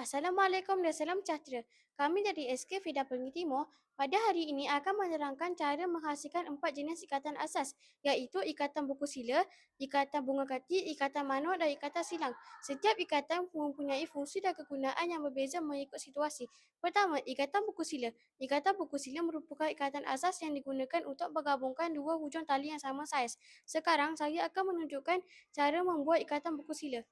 Assalamualaikum dan salam sejahtera. Kami dari SK Fida Pelangi Timur pada hari ini akan menerangkan cara menghasilkan 4 jenis ikatan asas, iaitu ikatan buku sila, ikatan bunga kati, ikatan manuk dan ikatan silang. Setiap ikatan mempunyai fungsi dan kegunaan yang berbeza mengikut situasi. Pertama, ikatan buku sila. Ikatan buku sila merupakan ikatan asas yang digunakan untuk menggabungkan dua hujung tali yang sama saiz. Sekarang saya akan menunjukkan cara membuat ikatan buku sila.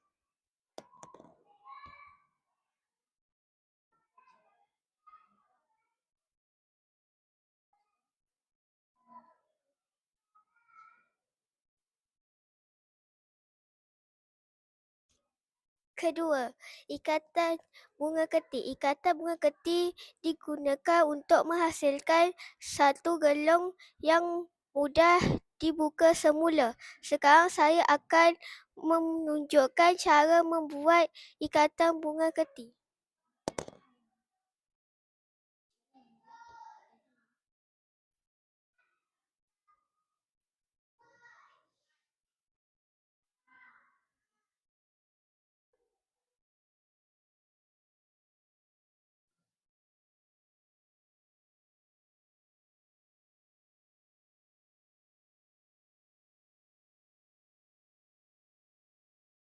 Kedua, ikatan bunga keti. Ikatan bunga keti digunakan untuk menghasilkan satu gelung yang mudah dibuka semula. Sekarang saya akan menunjukkan cara membuat ikatan bunga keti.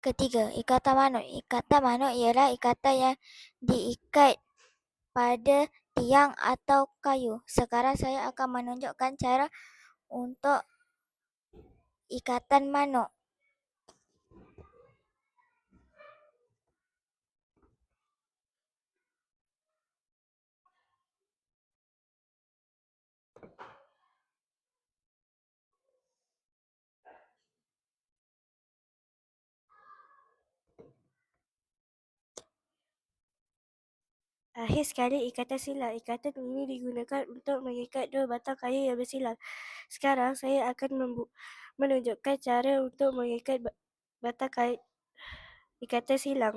Ketiga, ikatan manuk. Ikatan manuk ialah ikatan yang diikat pada tiang atau kayu. Sekarang saya akan menunjukkan cara untuk ikatan manuk. Akhir sekali, ikatan silang. Ikatan ini digunakan untuk mengikat dua batang kayu yang bersilang. Sekarang saya akan menunjukkan cara untuk mengikat batang kayu ikatan silang.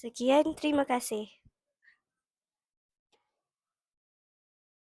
Sekian, terima kasih.